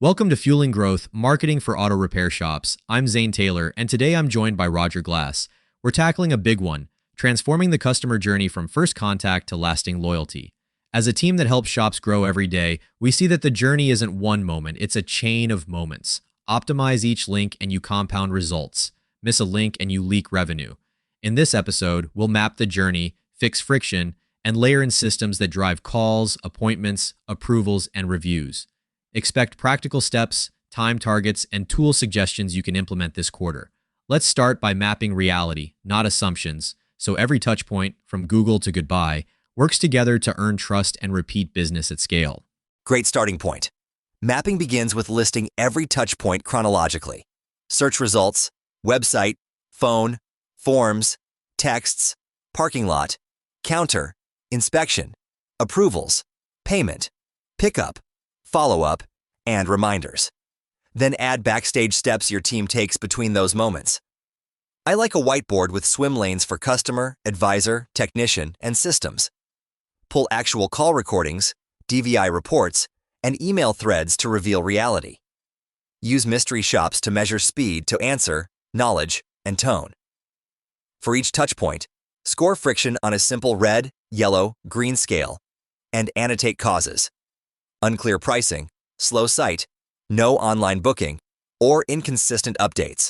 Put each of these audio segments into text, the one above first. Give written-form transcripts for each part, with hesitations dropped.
Welcome to Fueling Growth, Marketing for Auto Repair Shops. I'm Zane Taylor, and today I'm joined by Roger Glass. We're tackling a big one, transforming the customer journey from first contact to lasting loyalty. As a team that helps shops grow every day, we see that the journey isn't one moment, it's a chain of moments. Optimize each link and you compound results. Miss a link and you leak revenue. In this episode, we'll map the journey, fix friction, and layer in systems that drive calls, appointments, approvals, and reviews. Expect practical steps, time targets, and tool suggestions you can implement this quarter. Let's start by mapping reality, not assumptions, so every touchpoint, from Google to goodbye, works together to earn trust and repeat business at scale. Great starting point. Mapping begins with listing every touchpoint chronologically. Search results, website, phone, forms, texts, parking lot, counter, inspection, approvals, payment, pickup, follow-up, and reminders. Then add backstage steps your team takes between those moments. I like a whiteboard with swim lanes for customer, advisor, technician, and systems. Pull actual call recordings, DVI reports, and email threads to reveal reality. Use mystery shops to measure speed to answer, knowledge, and tone. For each touchpoint, score friction on a simple red, yellow, green scale, and annotate causes. Unclear pricing, slow site, no online booking, or inconsistent updates.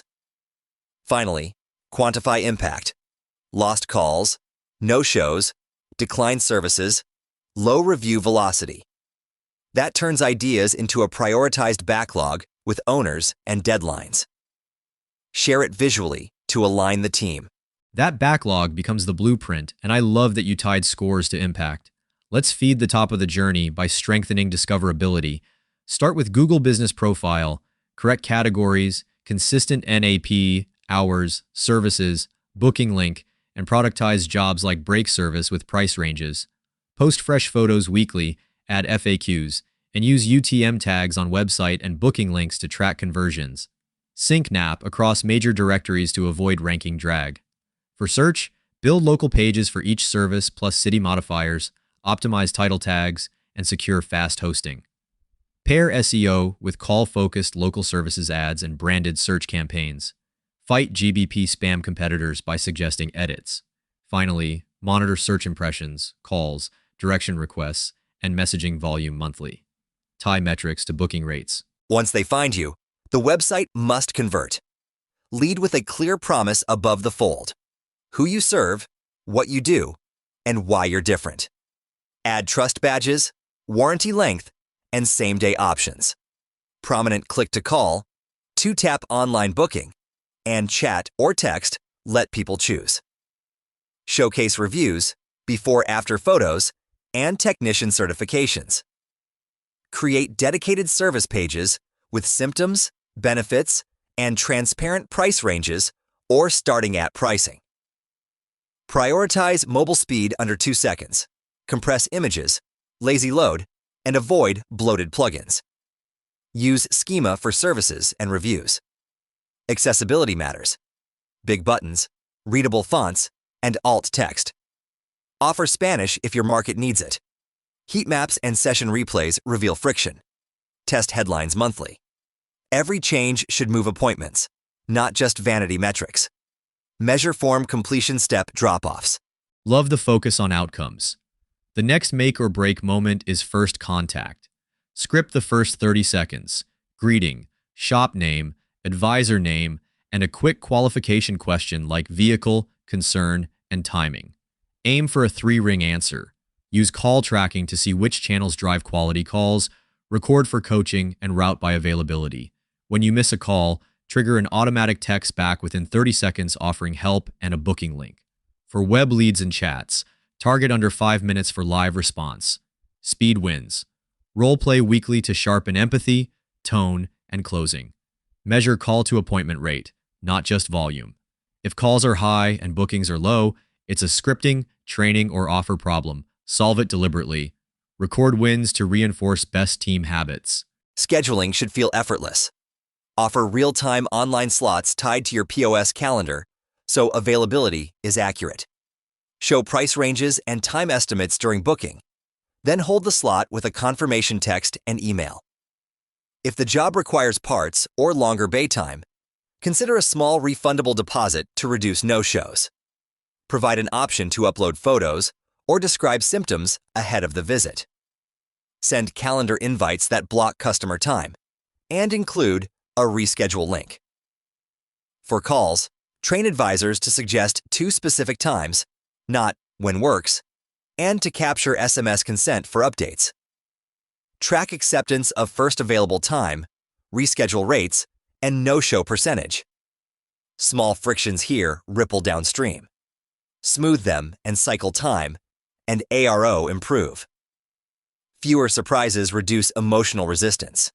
Finally, quantify impact. Lost calls, no-shows, declined services, low review velocity. That turns ideas into a prioritized backlog with owners and deadlines. Share it visually to align the team. That backlog becomes the blueprint, and I love that you tied scores to impact. Let's feed the top of the journey by strengthening discoverability. Start with Google Business Profile, correct categories, consistent NAP, hours, services, booking link, and productize jobs like break service with price ranges. Post fresh photos weekly, add FAQs, and use UTM tags on website and booking links to track conversions. Sync NAP across major directories to avoid ranking drag. For search, build local pages for each service plus city modifiers, optimize title tags, and secure fast hosting. Pair SEO with call-focused local services ads and branded search campaigns. Fight GBP spam competitors by suggesting edits. Finally, monitor search impressions, calls, direction requests, and messaging volume monthly. Tie metrics to booking rates. Once they find you, the website must convert. Lead with a clear promise above the fold. Who you serve, what you do, and why you're different. Add trust badges, warranty length, and same-day options. Prominent click-to-call, two-tap online booking, and chat or text, let people choose. Showcase reviews, before-after photos, and technician certifications. Create dedicated service pages with symptoms, benefits, and transparent price ranges or starting at pricing. Prioritize mobile speed under 2 seconds. Compress images, lazy load, and avoid bloated plugins. Use schema for services and reviews. Accessibility matters. Big buttons, readable fonts, and alt text. Offer Spanish if your market needs it. Heat maps and session replays reveal friction. Test headlines monthly. Every change should move appointments, not just vanity metrics. Measure form completion step drop-offs. Love the focus on outcomes. The next make or break moment is first contact. Script the first 30 seconds. Greeting, shop name, advisor name, and a quick qualification question like vehicle, concern, and timing. Aim for a 3-ring answer. Use call tracking to see which channels drive quality calls, record for coaching, and route by availability. When you miss a call, trigger an automatic text back within 30 seconds offering help and a booking link. For web leads and chats, target under 5 minutes for live response. Speed wins. Role play weekly to sharpen empathy, tone, and closing. Measure call to appointment rate, not just volume. If calls are high and bookings are low, it's a scripting, training, or offer problem. Solve it deliberately. Record wins to reinforce best team habits. Scheduling should feel effortless. Offer real-time online slots tied to your POS calendar, so availability is accurate. Show price ranges and time estimates during booking. Then hold the slot with a confirmation text and email. If the job requires parts or longer bay time, consider a small refundable deposit to reduce no-shows. Provide an option to upload photos or describe symptoms ahead of the visit. Send calendar invites that block customer time and include a reschedule link. For calls, train advisors to suggest 2 specific times, not when works, and to capture SMS consent for updates. Track acceptance of first available time, reschedule rates, and no-show percentage. Small frictions here ripple downstream. Smooth them and cycle time, and ARO improve. Fewer surprises reduce emotional resistance.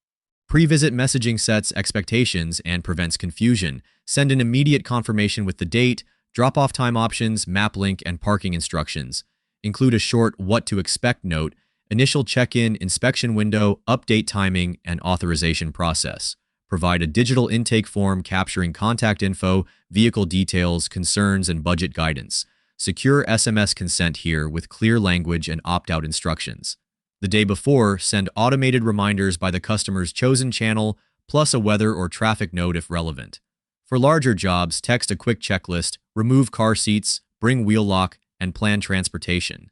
Pre-visit messaging sets expectations and prevents confusion. Send an immediate confirmation with the date, drop-off time options, map link, and parking instructions. Include a short what to expect note, initial check-in, inspection window, update timing, and authorization process. Provide a digital intake form capturing contact info, vehicle details, concerns, and budget guidance. Secure SMS consent here with clear language and opt-out instructions. The day before, send automated reminders by the customer's chosen channel, plus a weather or traffic note if relevant. For larger jobs, text a quick checklist, remove car seats, bring wheel lock, and plan transportation.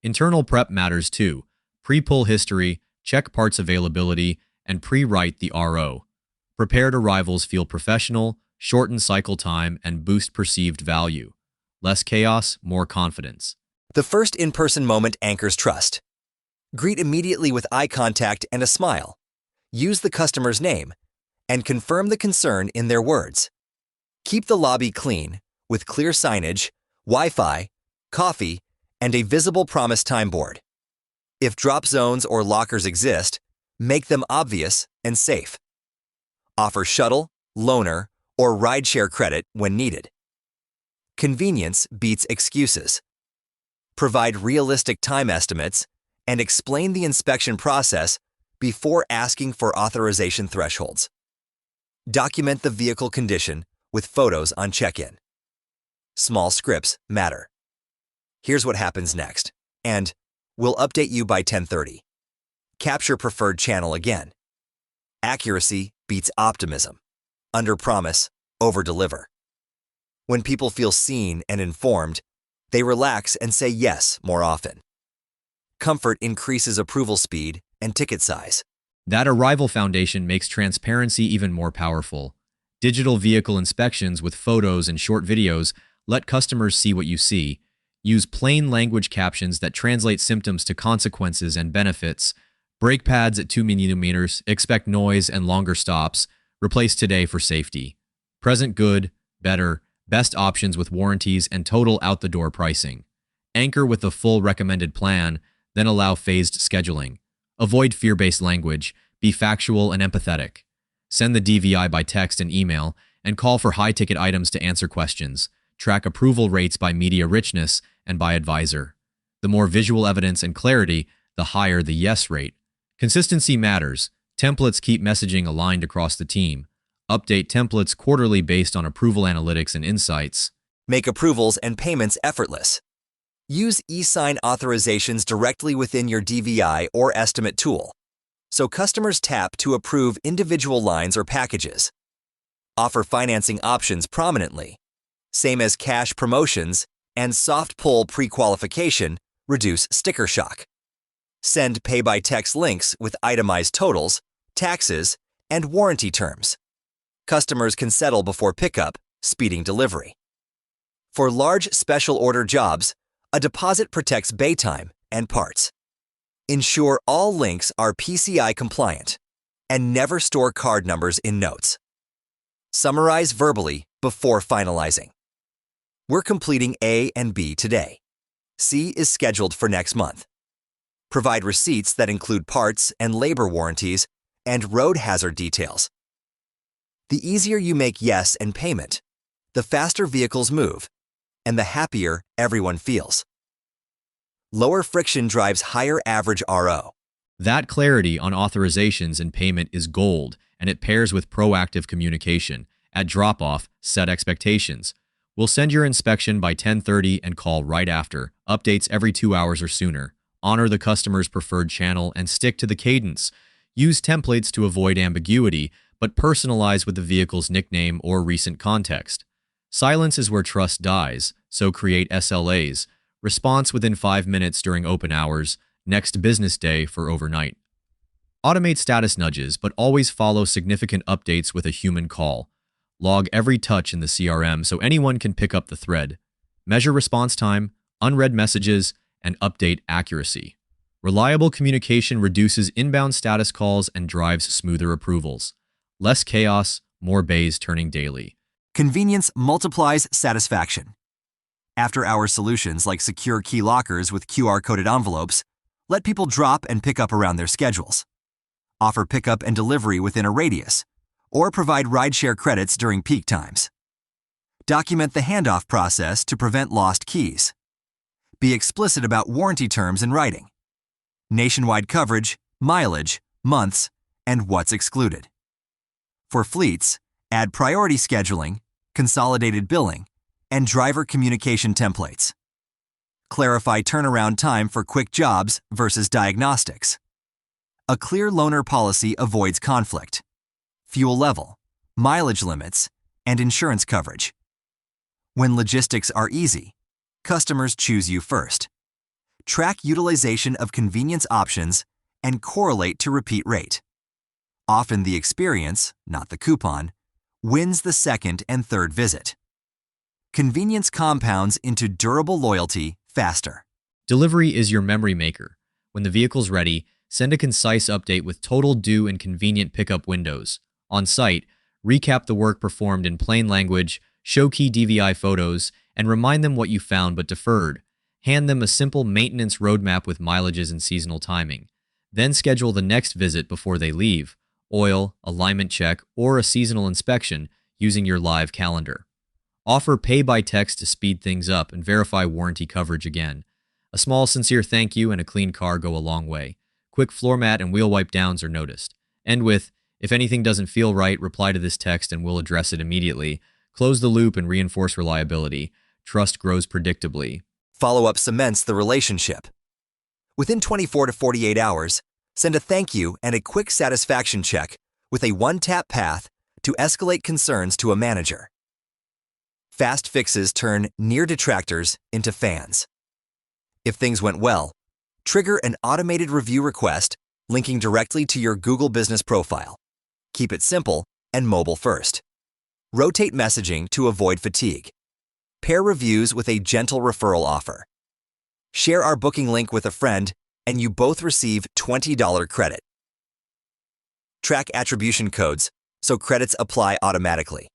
Internal prep matters too. Pre-pull history, check parts availability, and pre-write the RO. Prepared arrivals feel professional, shorten cycle time, and boost perceived value. Less chaos, more confidence. The first in-person moment anchors trust. Greet immediately with eye contact and a smile. Use the customer's name, and confirm the concern in their words. Keep the lobby clean, with clear signage, Wi-Fi, coffee, and a visible promise time board. If drop zones or lockers exist, make them obvious and safe. Offer shuttle, loaner, or rideshare credit when needed. Convenience beats excuses. Provide realistic time estimates and explain the inspection process before asking for authorization thresholds. Document the vehicle condition with photos on check-in. Small scripts matter. Here's what happens next, and we'll update you by 10:30. Capture preferred channel again. Accuracy beats optimism. Under-promise, over-deliver. When people feel seen and informed, they relax and say yes more often. Comfort increases approval speed and ticket size. That arrival foundation makes transparency even more powerful. Digital vehicle inspections with photos and short videos let customers see what you see. Use plain language captions that translate symptoms to consequences and benefits. Brake pads at 2 mm, expect noise and longer stops. Replace today for safety. Present good, better, best options with warranties and total out-the-door pricing. Anchor with the full recommended plan, then allow phased scheduling. Avoid fear-based language. Be factual and empathetic. Send the DVI by text and email, and call for high-ticket items to answer questions. Track approval rates by media richness and by advisor. The more visual evidence and clarity, the higher the yes rate. Consistency matters. Templates keep messaging aligned across the team. Update templates quarterly based on approval analytics and insights. Make approvals and payments effortless. Use e-sign authorizations directly within your DVI or estimate tool, so customers tap to approve individual lines or packages. Offer financing options prominently, same as cash promotions, and soft pull pre-qualification reduce sticker shock. Send pay-by-text links with itemized totals, taxes, and warranty terms. Customers can settle before pickup, speeding delivery. For large special order jobs, a deposit protects bay time and parts. Ensure all links are PCI compliant and never store card numbers in notes. Summarize verbally before finalizing. We're completing A and B today. C is scheduled for next month. Provide receipts that include parts and labor warranties and road hazard details. The easier you make yes and payment, the faster vehicles move, and the happier everyone feels. Lower friction drives higher average RO. That clarity on authorizations and payment is gold, and it pairs with proactive communication. At drop-off, set expectations. We'll send your inspection by 10:30 and call right after. Updates every 2 hours or sooner. Honor the customer's preferred channel and stick to the cadence. Use templates to avoid ambiguity, but personalize with the vehicle's nickname or recent context. Silence is where trust dies, so create SLAs. Response within 5 minutes during open hours, next business day for overnight. Automate status nudges, but always follow significant updates with a human call. Log every touch in the CRM so anyone can pick up the thread. Measure response time, unread messages, and update accuracy. Reliable communication reduces inbound status calls and drives smoother approvals. Less chaos, more bays turning daily. Convenience multiplies satisfaction. After-hour solutions like secure key lockers with QR-coded envelopes let people drop and pick up around their schedules. Offer pickup and delivery within a radius, or provide rideshare credits during peak times. Document the handoff process to prevent lost keys. Be explicit about warranty terms in writing. Nationwide coverage, mileage, months, and what's excluded. For fleets, add priority scheduling, consolidated billing, and driver communication templates. Clarify turnaround time for quick jobs versus diagnostics. A clear loaner policy avoids conflict. Fuel level, mileage limits, and insurance coverage. When logistics are easy, customers choose you first. Track utilization of convenience options and correlate to repeat rate. Often the experience, not the coupon, wins the second and third visit. Convenience compounds into durable loyalty faster. Delivery is your memory maker. When the vehicle's ready, send a concise update with total due and convenient pickup windows. On site, recap the work performed in plain language, show key DVI photos, and remind them what you found but deferred. Hand them a simple maintenance roadmap with mileages and seasonal timing. Then schedule the next visit before they leave, oil, alignment check, or a seasonal inspection using your live calendar. Offer pay by text to speed things up and verify warranty coverage again. A small sincere thank you and a clean car go a long way. Quick floor mat and wheel wipe downs are noticed. End with, if anything doesn't feel right, reply to this text and we'll address it immediately. Close the loop and reinforce reliability. Trust grows predictably. Follow-up cements the relationship. Within 24 to 48 hours, send a thank you and a quick satisfaction check with a one-tap path to escalate concerns to a manager. Fast fixes turn near detractors into fans. If things went well, trigger an automated review request linking directly to your Google Business profile. Keep it simple and mobile first. Rotate messaging to avoid fatigue. Pair reviews with a gentle referral offer. Share our booking link with a friend and you both receive $20 credit. Track attribution codes so credits apply automatically.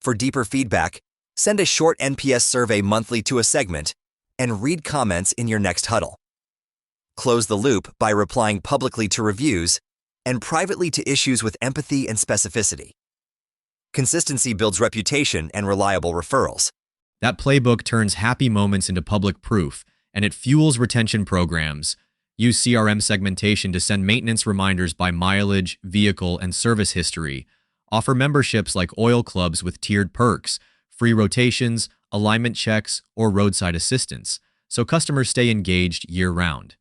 For deeper feedback, send a short NPS survey monthly to a segment and read comments in your next huddle. Close the loop by replying publicly to reviews and privately to issues with empathy and specificity. Consistency builds reputation and reliable referrals. That playbook turns happy moments into public proof, and it fuels retention programs. Use CRM segmentation to send maintenance reminders by mileage, vehicle, and service history. Offer memberships like oil clubs with tiered perks, free rotations, alignment checks, or roadside assistance, so customers stay engaged year-round.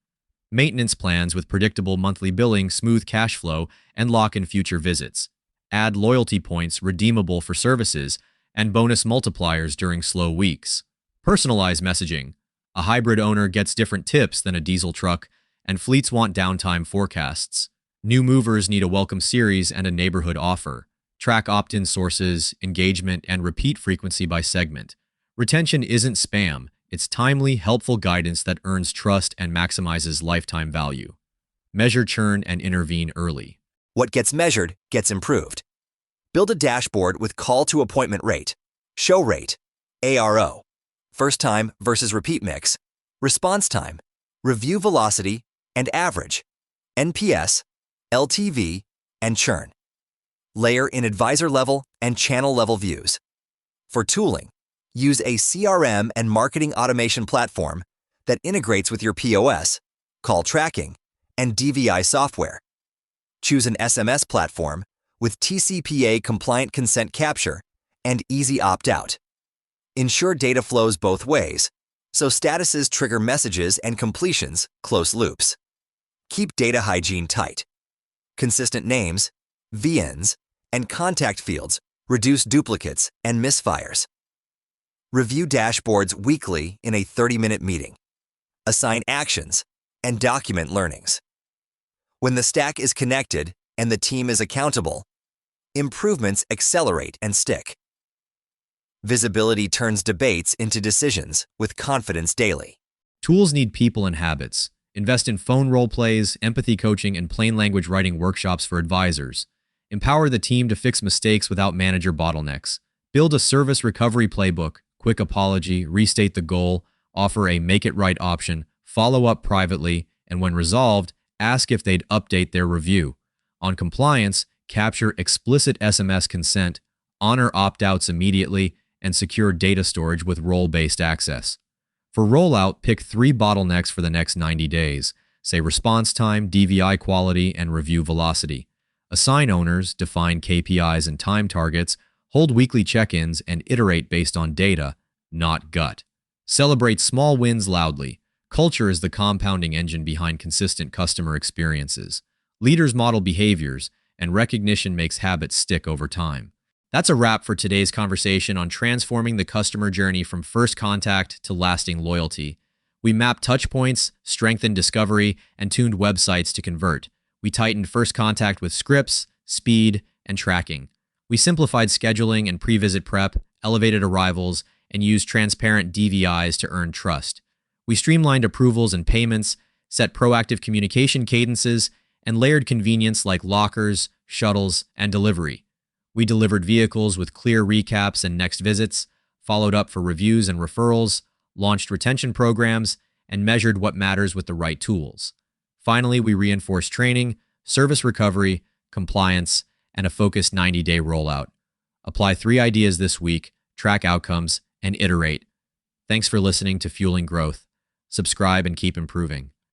Maintenance plans with predictable monthly billing, smooth cash flow, and lock-in future visits. Add loyalty points redeemable for services, and bonus multipliers during slow weeks. Personalized messaging. A hybrid owner gets different tips than a diesel truck, and fleets want downtime forecasts. New movers need a welcome series and a neighborhood offer. Track opt-in sources, engagement, and repeat frequency by segment. Retention isn't spam. It's timely, helpful guidance that earns trust and maximizes lifetime value. Measure churn and intervene early. What gets measured gets improved. Build a dashboard with call to appointment rate, show rate, ARO, first time versus repeat mix, response time, review velocity, and average, NPS, LTV, and churn. Layer in advisor level and channel level views. For tooling, use a CRM and marketing automation platform that integrates with your POS, call tracking, and DVI software. Choose an SMS platform with TCPA-compliant consent capture and easy opt-out. Ensure data flows both ways, so statuses trigger messages and completions close loops. Keep data hygiene tight. Consistent names, VNs, and contact fields reduce duplicates and misfires. Review dashboards weekly in a 30-minute meeting. Assign actions and document learnings. When the stack is connected and the team is accountable, improvements accelerate and stick. Visibility turns debates into decisions with confidence daily. Tools need people and habits. Invest in phone role plays, empathy coaching, and plain language writing workshops for advisors. Empower the team to fix mistakes without manager bottlenecks. Build a service recovery playbook, quick apology, restate the goal, offer a make it right option, follow up privately, and when resolved, ask if they'd update their review. On compliance, capture explicit SMS consent, honor opt-outs immediately, and secure data storage with role-based access. For rollout, pick 3 bottlenecks for the next 90 days, say response time, DVI quality, and review velocity. Assign owners, define KPIs and time targets, hold weekly check-ins, and iterate based on data, not gut. Celebrate small wins loudly. Culture is the compounding engine behind consistent customer experiences. Leaders model behaviors, and recognition makes habits stick over time. That's a wrap for today's conversation on transforming the customer journey from first contact to lasting loyalty. We mapped touchpoints, strengthened discovery, and tuned websites to convert. We tightened first contact with scripts, speed, and tracking. We simplified scheduling and pre-visit prep, elevated arrivals, and used transparent DVIs to earn trust. We streamlined approvals and payments, set proactive communication cadences, and layered convenience like lockers, shuttles, and delivery. We delivered vehicles with clear recaps and next visits, followed up for reviews and referrals, launched retention programs, and measured what matters with the right tools. Finally, we reinforced training, service recovery, compliance, and a focused 90-day rollout. Apply 3 ideas this week, track outcomes, and iterate. Thanks for listening to Fueling Growth. Subscribe and keep improving.